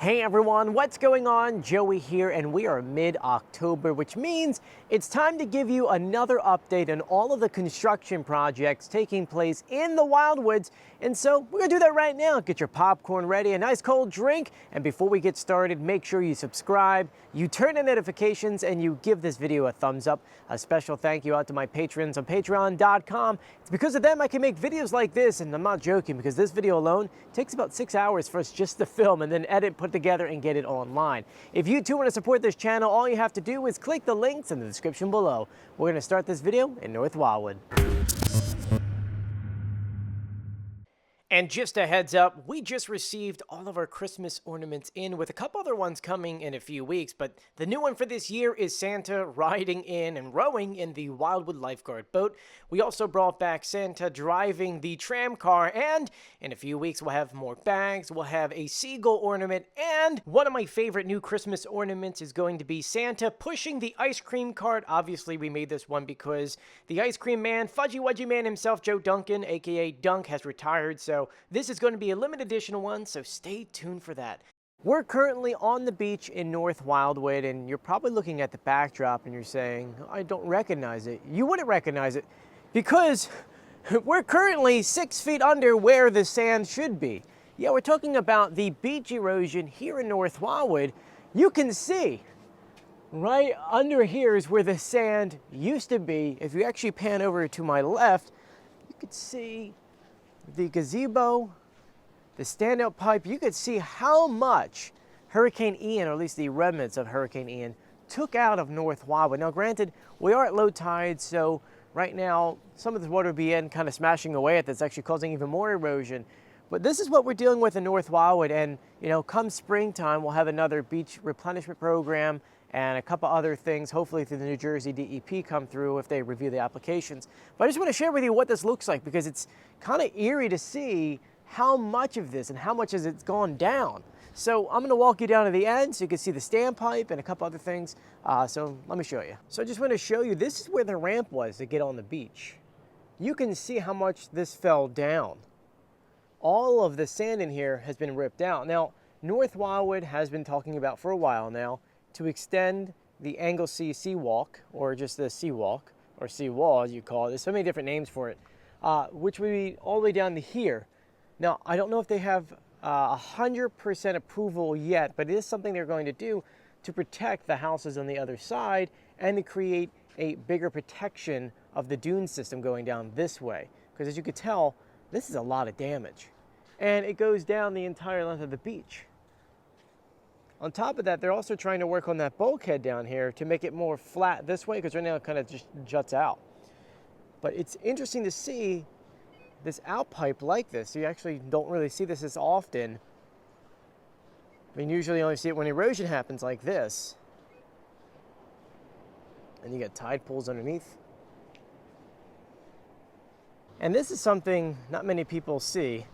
Hey everyone, what's going on? Joey here, and we are mid-October, which means it's time to give you another update on all of the construction projects taking place in the Wildwoods. And so we're gonna do that right now. Get your popcorn ready, a nice cold drink, and before we get started, make sure you subscribe, you turn on notifications, and you give this video a thumbs up. A special thank you out to my patrons on Pateron.com. It's because of them I can make videos like this, and I'm not joking, because this video alone takes about 6 hours for us just to film and then edit, put together, and get it online. If you too want to support this channel, all you have to do is click the links in the description below. We're going to start this video in North Wildwood. And just a heads up, we just received all of our Christmas ornaments in, with a couple other ones coming in a few weeks, but the new one for this year is Santa riding in and rowing in the Wildwood lifeguard boat. We also brought back Santa driving the tram car, and in a few weeks we'll have more bags, we'll have a seagull ornament, and one of my favorite new Christmas ornaments is going to be Santa pushing the ice cream cart. Obviously we made this one because the ice cream man, Fudgy Wudgy Man himself, Joe Duncan, aka Dunk, has retired, so this is going to be a limited edition one, so stay tuned for that. We're currently on the beach in North Wildwood, and you're probably looking at the backdrop and you're saying, I don't recognize it. You wouldn't recognize it because we're currently 6 feet under where the sand should be. Yeah, we're talking about the beach erosion here in North Wildwood. You can see right under here is where the sand used to be. If you actually pan over to my left, you could see the gazebo, the standout pipe. You could see how much Hurricane Ian, or at least the remnants of Hurricane Ian, took out of North Wildwood. Now granted, we are at low tide, so right now some of the water will be in kind of smashing away at this, actually causing even more erosion. But this is what we're dealing with in North Wildwood, and you know, come springtime we'll have another beach replenishment program and a couple other things, hopefully through the New Jersey DEP, come through if they review the applications. But I just want to share with you what this looks like, because it's kind of eerie to see how much of this and how much has it's gone down. So I'm going to walk you down to the end so you can see the standpipe and a couple other things. So let me show you. So I just want to show you, this is where the ramp was to get on the beach. You can see how much this fell down. All of the sand in here has been ripped out. Now, North Wildwood has been talking about for a while now to extend the Anglesea Seawalk, or just the Seawalk, or Seawall as you call it. There's so many different names for it, which would be all the way down to here. Now, I don't know if they have 100% approval yet, but it is something they're going to do to protect the houses on the other side and to create a bigger protection of the dune system going down this way. Because as you could tell, this is a lot of damage. And it goes down the entire length of the beach. On top of that, they're also trying to work on that bulkhead down here to make it more flat this way, because right now it kind of just juts out. But it's interesting to see this outpipe like this. You actually don't really see this as often. I mean, usually you only see it when erosion happens like this. And you get tide pools underneath. And this is something not many people see.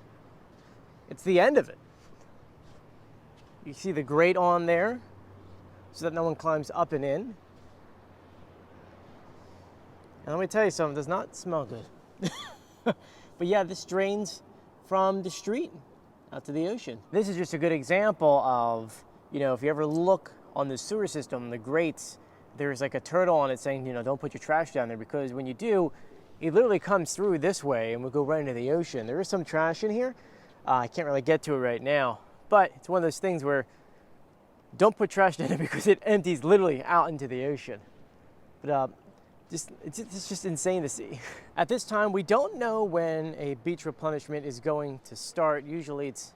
It's the end of it. You see the grate on there so that no one climbs up and in. And let me tell you something, it does not smell good. But yeah, this drains from the street out to the ocean. This is just a good example of, you know, if you ever look on the sewer system, the grates, there's like a turtle on it saying, you know, don't put your trash down there, because when you do, it literally comes through this way and will go right into the ocean. There is some trash in here. I can't really get to it right now, but it's one of those things where don't put trash in it because it empties literally out into the ocean. But it's just insane to see. At this time, we don't know when a beach replenishment is going to start. Usually it's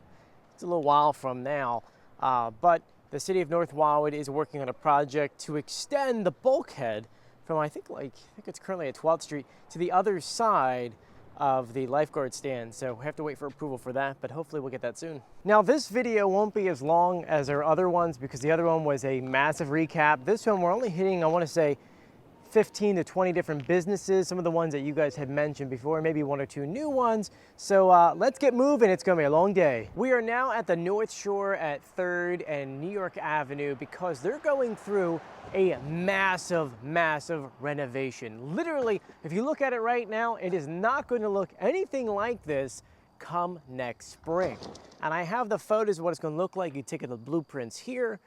a little while from now, but the city of North Wildwood is working on a project to extend the bulkhead from, I think it's currently at 12th Street, to the other side of the lifeguard stand. So we have to wait for approval for that, but hopefully we'll get that soon. Now this video won't be as long as our other ones, because the other one was a massive recap. This one we're only hitting, I want to say, 15 to 20 different businesses, some of the ones that you guys had mentioned before, maybe one or two new ones. So let's get moving. It's gonna be a long day. We are now at the North Shore at 3rd and New York Avenue, because they're going through a massive, massive renovation. Literally, if you look at it right now, it is not going to look anything like this come next spring. And I have the photos of what it's going to look like. You take the blueprints here,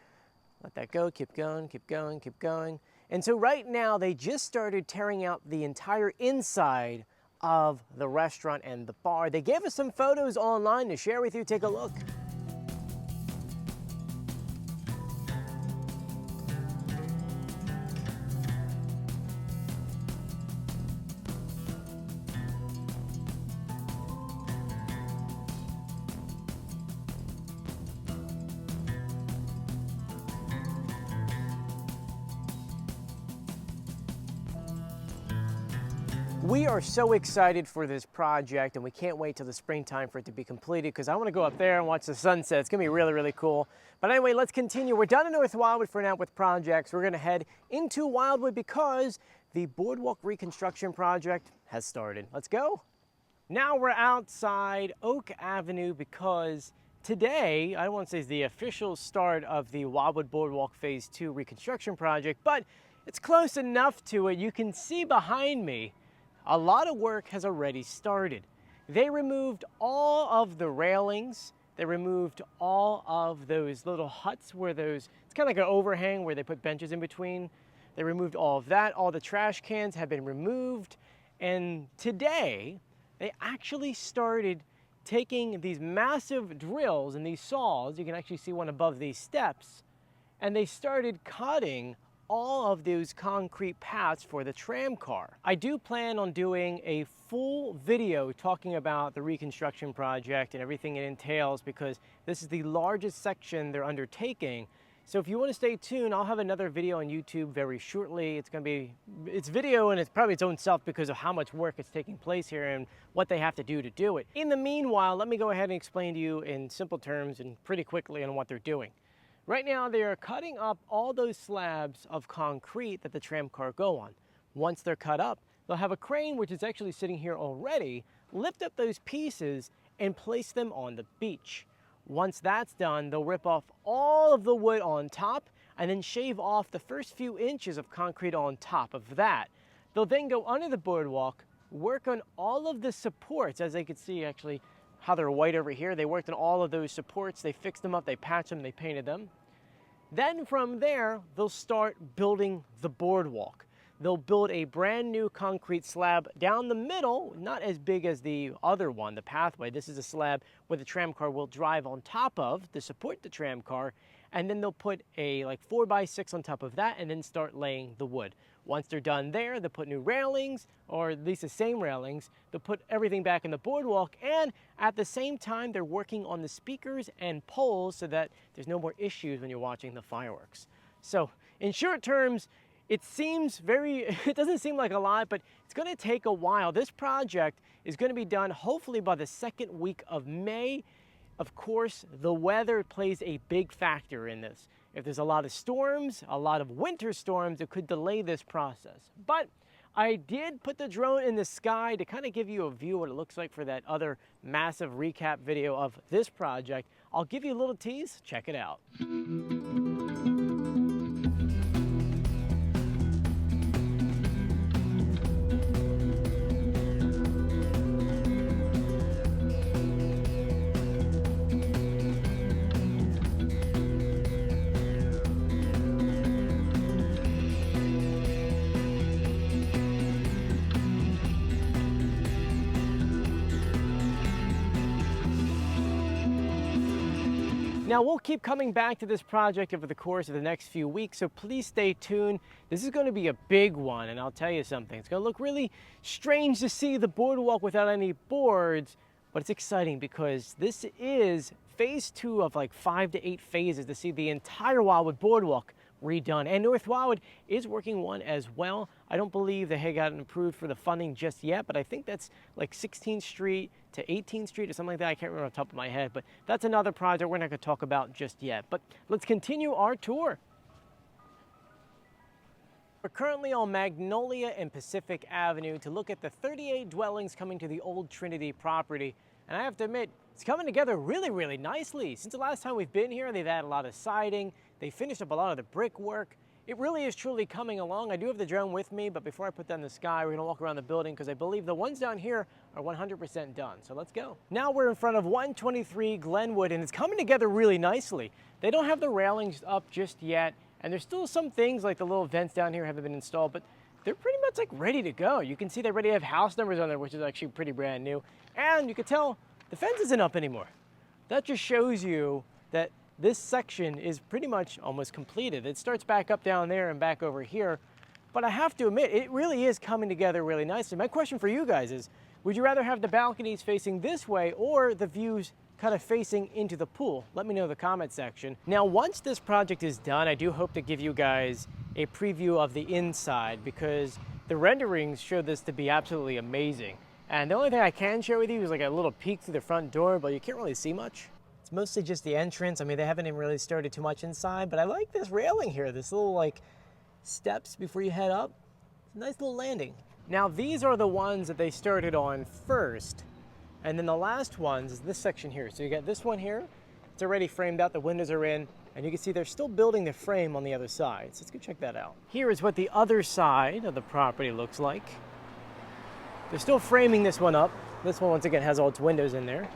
let that go, keep going, keep going, keep going. And so right now they just started tearing out the entire inside of the restaurant and the bar. They gave us some photos online to share with you. Take a look. We are so excited for this project, and we can't wait till the springtime for it to be completed because I want to go up there and watch the sunset. It's going to be really, really cool. But anyway, let's continue. We're done in North Wildwood for now with projects. We're going to head into Wildwood because the Boardwalk reconstruction project has started. Let's go. Now we're outside Oak Avenue because today, I don't want to say is the official start of the Wildwood Boardwalk Phase 2 reconstruction project, but it's close enough to it. You can see behind me a lot of work has already started. They removed all of the railings. They removed all of those little huts where it's kind of like an overhang where they put benches in between. They removed all of that. All the trash cans have been removed. And today, they actually started taking these massive drills and these saws. You can actually see one above these steps. And they started cutting all of those concrete paths for the tram car. I do plan on doing a full video talking about the reconstruction project and everything it entails because this is the largest section they're undertaking. So if you want to stay tuned, I'll have another video on YouTube very shortly. It's video and it's probably its own self because of how much work is taking place here and what they have to do it. In the meanwhile, let me go ahead and explain to you in simple terms and pretty quickly on what they're doing. Right now, they are cutting up all those slabs of concrete that the tram car go on. Once they're cut up, they'll have a crane, which is actually sitting here already, lift up those pieces and place them on the beach. Once that's done, they'll rip off all of the wood on top and then shave off the first few inches of concrete on top of that. They'll then go under the boardwalk, work on all of the supports, as they can see actually how they're white over here. They worked on all of those supports, they fixed them up, they patched them, they painted them. Then from there, they'll start building the boardwalk. They'll build a brand new concrete slab down the middle, not as big as the other one, the pathway. This is a slab where the tram car will drive on top of to support the tram car. And then they'll put a 4x6 on top of that and then start laying the wood. Once they're done there, they'll put new railings, or at least the same railings. They'll put everything back in the boardwalk, and at the same time, they're working on the speakers and poles so that there's no more issues when you're watching the fireworks. So in short terms, it doesn't seem like a lot, but it's going to take a while. This project is going to be done hopefully by the second week of May. Of course, the weather plays a big factor in this. If there's a lot of storms, a lot of winter storms, it could delay this process. But I did put the drone in the sky to kind of give you a view of what it looks like for that other massive recap video of this project. I'll give you a little tease. Check it out. Now, we'll keep coming back to this project over the course of the next few weeks, so please stay tuned. This is going to be a big one, and I'll tell you something. It's going to look really strange to see the boardwalk without any boards, but it's exciting because this is phase 2 of 5 to 8 phases to see the entire Wildwood Boardwalk redone. And North Wildwood is working one as well. I don't believe they had gotten approved for the funding just yet, but I think that's 16th Street to 18th Street or something like that. I can't remember off the top of my head, but that's another project we're not going to talk about just yet. But let's continue our tour. We're currently on Magnolia and Pacific Avenue to look at the 38 dwellings coming to the old Trinity property. And I have to admit, it's coming together really, really nicely. Since the last time we've been here, they've added a lot of siding. They finished up a lot of the brickwork. It really is truly coming along. I do have the drone with me, but before I put that in the sky, we're gonna walk around the building because I believe the ones down here are 100% done. So let's go. Now we're in front of 123 Glenwood, and it's coming together really nicely. They don't have the railings up just yet, and there's still some things like the little vents down here haven't been installed, but they're pretty much like ready to go. You can see they already have house numbers on there, which is actually pretty brand new. And you can tell the fence isn't up anymore. That just shows you that this section is pretty much almost completed. It starts back up down there and back over here. But I have to admit, it really is coming together really nicely. My question for you guys is, would you rather have the balconies facing this way or the views kind of facing into the pool? Let me know in the comment section. Now, once this project is done, I do hope to give you guys a preview of the inside because the renderings show this to be absolutely amazing. And the only thing I can share with you is like a little peek through the front door, but you can't really see much. It's mostly just the entrance. I mean, they haven't even really started too much inside, but I like this railing here, this little like steps before you head up. It's a nice little landing. Now, these are the ones that they started on first. And then the last ones is this section here. So you got this one here. It's already framed out. The windows are in. And you can see they're still building the frame on the other side. So let's go check that out. Here is what the other side of the property looks like. They're still framing this one up. This one, once again, has all its windows in there.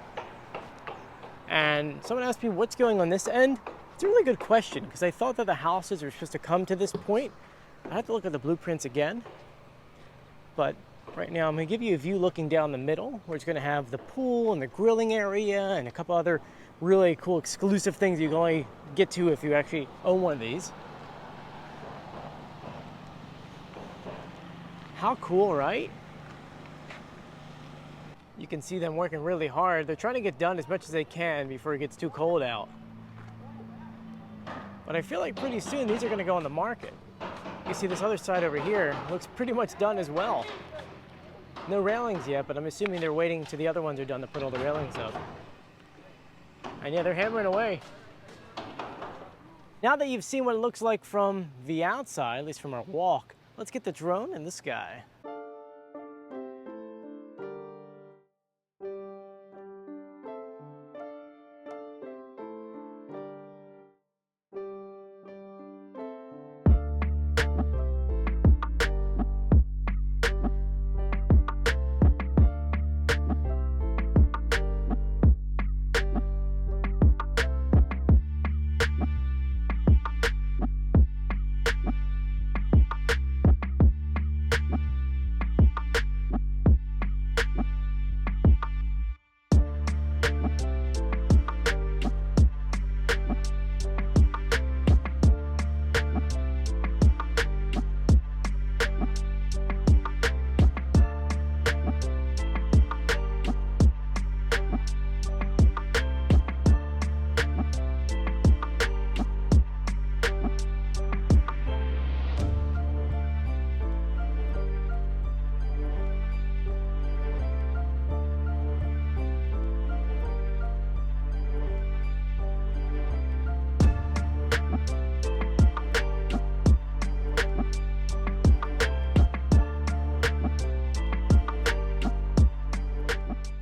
And someone asked me what's going on this end. It's a really good question because I thought that the houses were supposed to come to this point. I have to look at the blueprints again. But right now I'm going to give you a view looking down the middle where it's going to have the pool and the grilling area and a couple other really cool exclusive things you can only get to if you actually own one of these. How cool, right? You can see them working really hard. They're trying to get done as much as they can before it gets too cold out. But I feel like pretty soon these are going to go on the market. You see this other side over here looks pretty much done as well. No railings yet, but I'm assuming they're waiting till the other ones are done to put all the railings up. And yeah, they're hammering away. Now that you've seen what it looks like from the outside, at least from our walk, let's get the drone in the sky.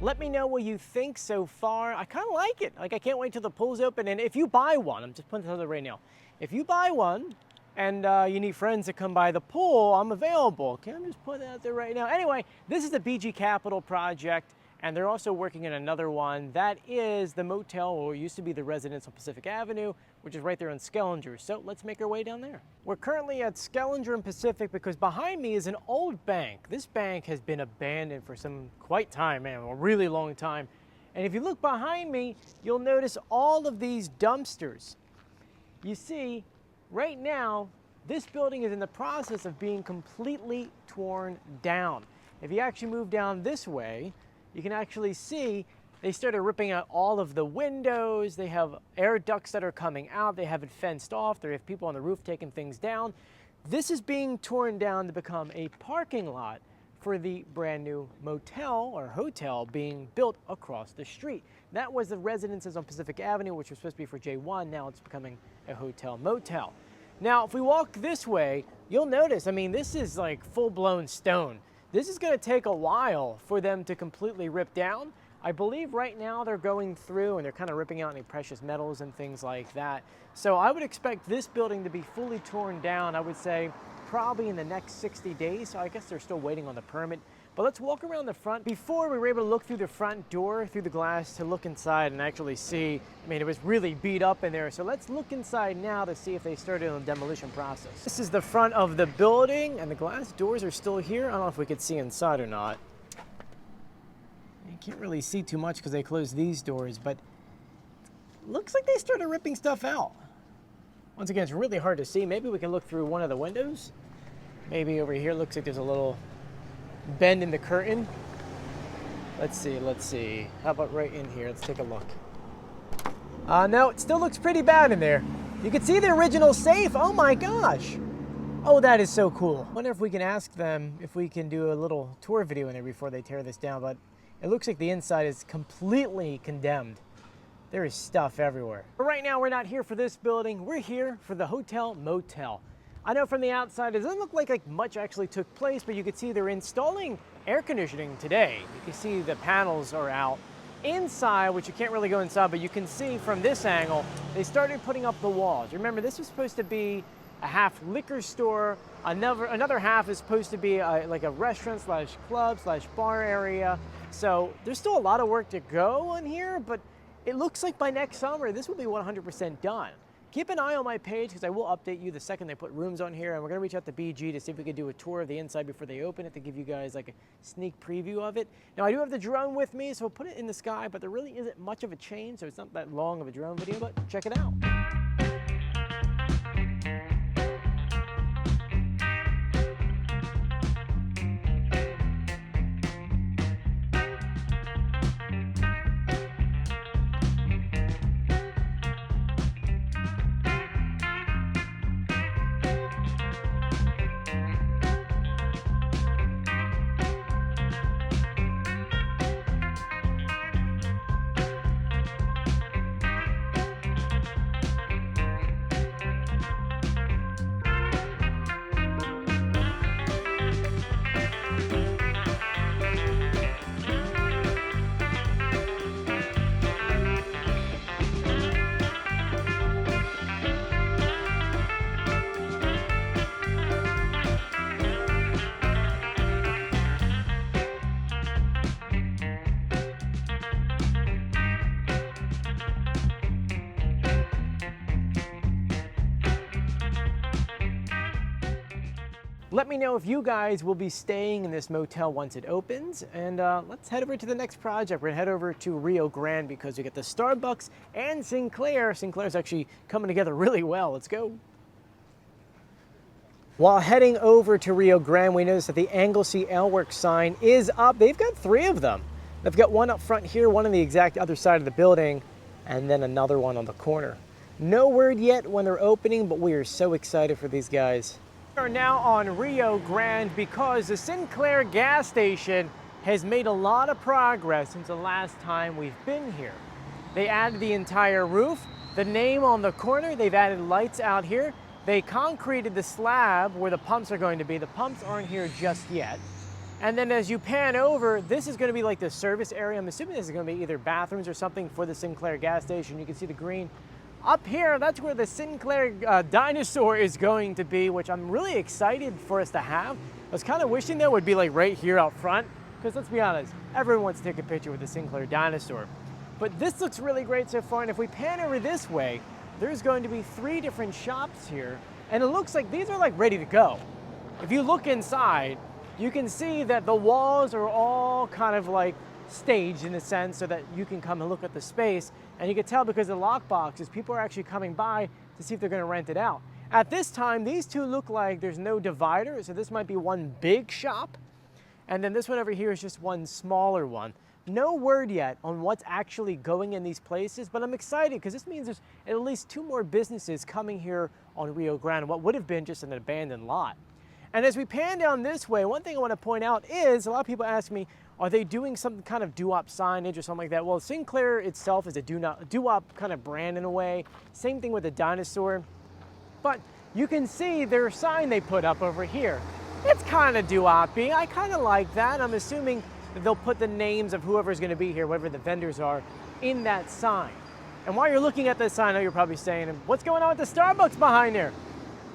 Let me know what you think so far. I kind of like it. Like, I can't wait till the pool's open. And if you buy one, I'm just putting this out there right now. If you buy one and you need friends to come by the pool, I'm available. Okay, I'm just putting it out there right now. Anyway, this is the BG Capital project, and they're also working on another one. That is the motel, or it used to be the residence on Pacific Avenue, which is right there on Skellinger. So let's make our way down there. We're currently at Skellinger and Pacific because behind me is an old bank. This bank has been abandoned for some quite time, man, a really long time. And if you look behind me, you'll notice all of these dumpsters. You see, right now, this building is in the process of being completely torn down. If you actually move down this way, you can actually see they started ripping out all of the windows. They have air ducts that are coming out. They have it fenced off. They have people on the roof taking things down. This is being torn down to become a parking lot for the brand new motel or hotel being built across the street. That was the residences on Pacific Avenue, which was supposed to be for J1. Now it's becoming a hotel motel. Now, if we walk this way, you'll notice, I mean, this is like full-blown stone. This is going to take a while for them to completely rip down. I believe right now they're going through and they're kind of ripping out any precious metals and things like that. So I would expect this building to be fully torn down, I would say, probably in the next 60 days. So I guess they're still waiting on the permit. But let's walk around the front. Before we were able to look through the front door, through the glass, to look inside and actually see, I mean, it was really beat up in there. So let's look inside now to see if they started on the demolition process. This is the front of the building, and the glass doors are still here. I don't know if we could see inside or not. You can't really see too much because they closed these doors, but looks like they started ripping stuff out. Once again, it's really hard to see. Maybe we can look through one of the windows. Maybe over here looks like there's a little bend in the curtain. Let's see. How about right in here? Let's take a look. No, it still looks pretty bad in there. You can see the original safe. Oh my gosh. Oh, that is so cool. I wonder if we can ask them if we can do a little tour video in there before they tear this down, but it looks like the inside is completely condemned. There is stuff everywhere. But right now, we're not here for this building. We're here for the Hotel Motel. I know from the outside, it doesn't look like much actually took place, but you can see they're installing air conditioning today. You can see the panels are out. Inside, which you can't really go inside, but you can see from this angle, they started putting up the walls. Remember, this was supposed to be a half liquor store. Another half is supposed to be like a restaurant slash club slash bar area. So there's still a lot of work to go on here, but it looks like by next summer, this will be 100% done. Keep an eye on my page because I will update you the second they put rooms on here, and we're going to reach out to BG to see if we can do a tour of the inside before they open it to give you guys like a sneak preview of it. Now, I do have the drone with me, so we'll put it in the sky, but there really isn't much of a change, so it's not that long of a drone video, but check it out. Let me know if you guys will be staying in this motel once it opens, and let's head over to the next project. We're gonna head over to Rio Grande because we get the Starbucks and Sinclair. Sinclair's actually coming together really well. Let's go. While heading over to Rio Grande, we noticed that the Anglesey Ale Works sign is up. They've got 3 of them. They've got one up front here, one on the exact other side of the building, and then another one on the corner. No word yet when they're opening, but we are so excited for these guys. We are now on Rio Grande because the Sinclair Gas Station has made a lot of progress since the last time we've been here. They added the entire roof, the name on the corner, they've added lights out here. They concreted the slab where the pumps are going to be. The pumps aren't here just yet. And then as you pan over, this is going to be like the service area. I'm assuming this is going to be either bathrooms or something for the Sinclair Gas Station. You can see the green. Up here, that's where the Sinclair dinosaur is going to be, which I'm really excited for us to have. I was kind of wishing that would be like right here out front, because let's be honest, everyone wants to take a picture with the Sinclair dinosaur. But this looks really great so far, and if we pan over this way, there's going to be 3 different shops here, and it looks like these are like ready to go. If you look inside, you can see that the walls are all kind of like staged in a sense so that you can come and look at the space, and you can tell because of the lock boxes, people are actually coming by to see if they're going to rent it out. At this time, these 2 look like there's no divider, so this might be one big shop, and then this one over here is just one smaller one. No word yet on what's actually going in these places, but I'm excited because this means there's at least 2 more businesses coming here on Rio Grande, what would have been just an abandoned lot. And as we pan down this way, one thing I want to point out is a lot of people ask me, are they doing some kind of doo-wop signage or something like that? Well, Sinclair itself is a doo-wop kind of brand in a way. Same thing with the dinosaur. But you can see their sign they put up over here. It's kind of doo-wop-y. I kind of like that. I'm assuming that they'll put the names of whoever's going to be here, whatever the vendors are, in that sign. And while you're looking at this sign, I know you're probably saying, what's going on with the Starbucks behind there?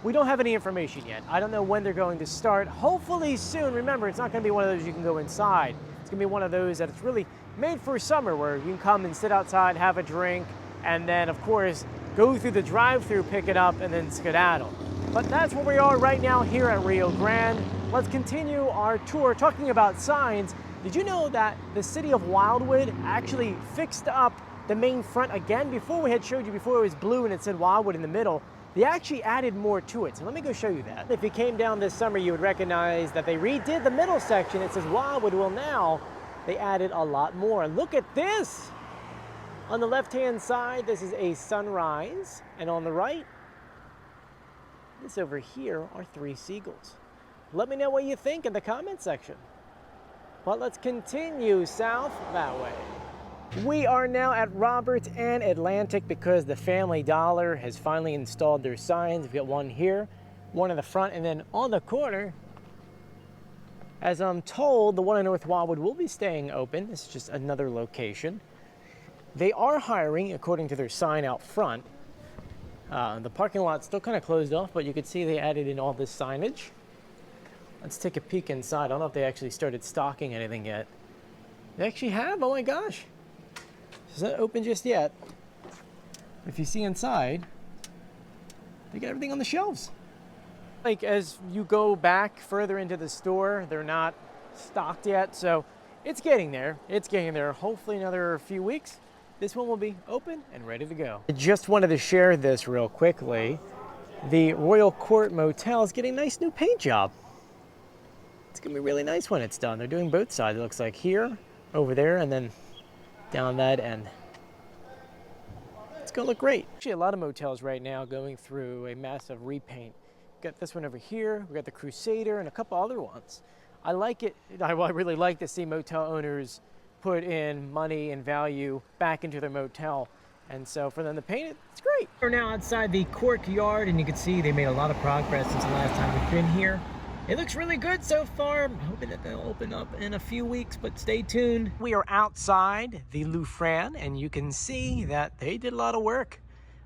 We don't have any information yet. I don't know when they're going to start. Hopefully soon. Remember, it's not going to be one of those you can go inside. It's going to be one of those that it's really made for summer, where you can come and sit outside, have a drink, and then, of course, go through the drive-thru, pick it up, and then skedaddle. But that's where we are right now here at Rio Grande. Let's continue our tour talking about signs. Did you know that the city of Wildwood actually fixed up the main front again? Before, we had showed you before, it was blue and it said Wildwood in the middle. They actually added more to it. So let me go show you that. If you came down this summer, you would recognize that they redid the middle section. It says Wildwood. Well, now they added a lot more. Look at this. On the left-hand side, this is a sunrise. And on the right, this over here are 3 seagulls. Let me know what you think in the comment section. But let's continue south that way. We are now at Roberts and Atlantic because the Family Dollar has finally installed their signs. We've got one here, one in the front, and then on the corner, as I'm told, the one in North Wildwood will be staying open. This is just another location. They are hiring, according to their sign out front. The parking lot's still kind of closed off, but you can see they added in all this signage. Let's take a peek inside. I don't know if they actually started stocking anything yet. They actually have? Oh my gosh. It's not open just yet. If you see inside, they got everything on the shelves. Like, as you go back further into the store, they're not stocked yet, so it's getting there. It's getting there. Hopefully another few weeks, this one will be open and ready to go. I just wanted to share this real quickly. The Royal Court Motel is getting a nice new paint job. It's gonna be really nice when it's done. They're doing both sides. It looks like here, over there, and then down that end. It's gonna look great. Actually, a lot of motels right now going through a massive repaint. We've got this one over here, we got the Crusader, and a couple other ones. I like it. I really like to see motel owners put in money and value back into their motel. And so for them to paint it, it's great. We're now outside the Cork-Yard, and you can see they made a lot of progress since the last time we've been here. It looks really good so far. I'm hoping that they'll open up in a few weeks, but stay tuned. We are outside the Fran, and you can see that they did a lot of work.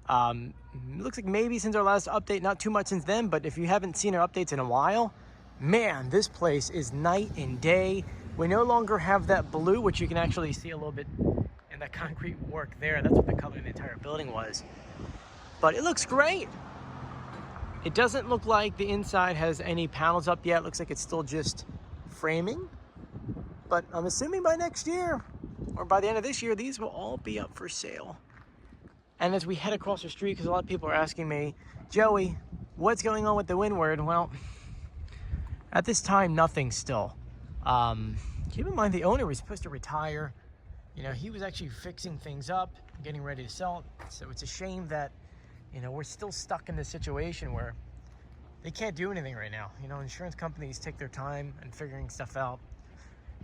It looks like maybe since our last update, not too much since then, but if you haven't seen our updates in a while, man, this place is night and day. We no longer have that blue, which you can actually see a little bit in the concrete work there. That's what the color of the entire building was. But it looks great. It doesn't look like the inside has any panels up yet. It looks like it's still just framing. But I'm assuming by next year, or by the end of this year, these will all be up for sale. And as we head across the street, because a lot of people are asking me, Joey, what's going on with the Windward? Well, at this time, nothing still. Keep in mind, the owner was supposed to retire. You know, he was actually fixing things up, getting ready to sell it. So it's a shame that, you know, we're still stuck in this situation where they can't do anything right now. You know, insurance companies take their time in figuring stuff out.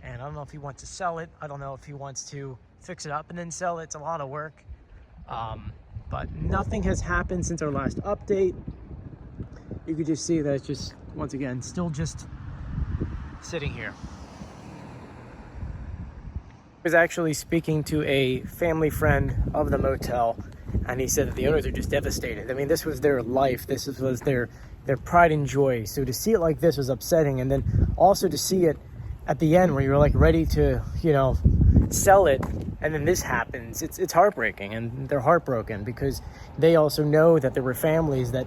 And I don't know if he wants to sell it. I don't know if he wants to fix it up and then sell it. It's a lot of work. But nothing has happened since our last update. You could just see that it's just, once again, still just sitting here. I was actually speaking to a family friend of the motel, and he said that the owners are just devastated. I mean, this was their life. This was their pride and joy. So to see it like this was upsetting. And then also to see it at the end where you're like ready to, you know, sell it, and then this happens. It's heartbreaking, and they're heartbroken because they also know that there were families that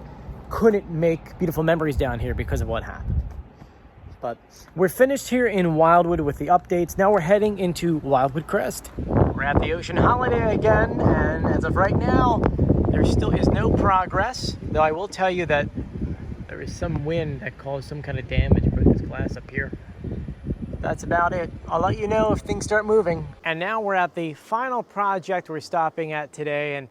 couldn't make beautiful memories down here because of what happened. But we're finished here in Wildwood with the updates. Now we're heading into Wildwood Crest. We're at the Ocean Holiday again, and as of right now, there still is no progress. Though I will tell you that there is some wind that caused some kind of damage for this glass up here. That's about it. I'll let you know if things start moving. And now we're at the final project we're stopping at today. And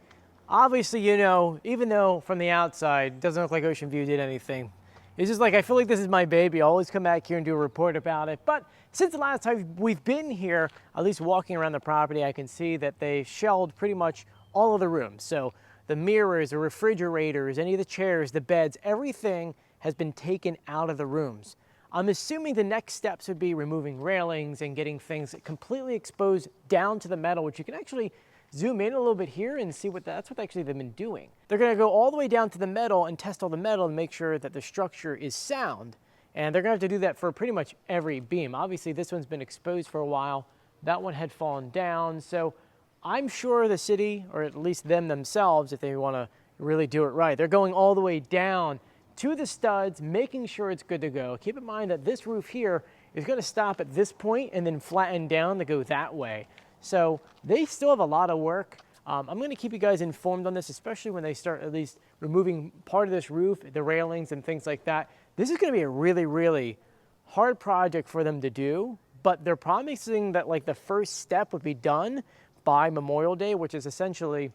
obviously, you know, even though from the outside, it doesn't look like OceanView did anything. It's just like, I feel like this is my baby. I always come back here and do a report about it. But since the last time we've been here, at least walking around the property, I can see that they shelled pretty much all of the rooms. So the mirrors, the refrigerators, any of the chairs, the beds, everything has been taken out of the rooms. I'm assuming the next steps would be removing railings and getting things completely exposed down to the metal, which you can actually zoom in a little bit here and see that's what actually they've been doing. They're going to go all the way down to the metal and test all the metal and make sure that the structure is sound. And they're going to have to do that for pretty much every beam. Obviously, this one's been exposed for a while. That one had fallen down. So I'm sure the city, or at least them themselves, if they want to really do it right, they're going all the way down to the studs, making sure it's good to go. Keep in mind that this roof here is going to stop at this point and then flatten down to go that way. So they still have a lot of work. I'm going to keep you guys informed on this, especially when they start at least removing part of this roof, the railings and things like that. This is going to be a really, really hard project for them to do, but they're promising that like the first step would be done by Memorial Day, which is essentially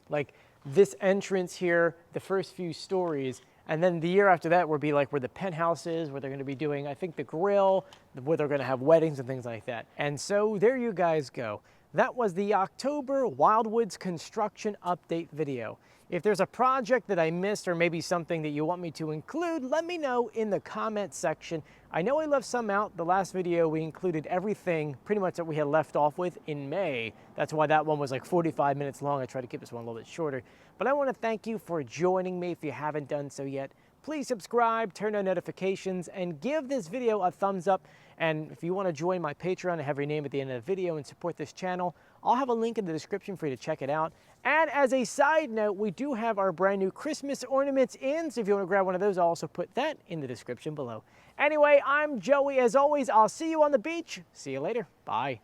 like this entrance here, the first few stories. And then the year after that will be like where the penthouse is, where they're going to be doing, I think, the grill, where they're going to have weddings and things like that. And so there you guys go. That was the October Wildwoods construction update video. If there's a project that I missed or maybe something that you want me to include, let me know in the comment section. I know I left some out. The last video, we included everything pretty much that we had left off with in May. That's why that one was like 45 minutes long. I tried to keep this one a little bit shorter. But I want to thank you for joining me. If you haven't done so yet, please subscribe, turn on notifications, and give this video a thumbs up. And if you want to join my Patreon and have your name at the end of the video and support this channel, I'll have a link in the description for you to check it out. And as a side note, we do have our brand new Christmas ornaments in, so if you want to grab one of those, I'll also put that in the description below. Anyway, I'm Joey. As always, I'll see you on the beach. See you later. Bye.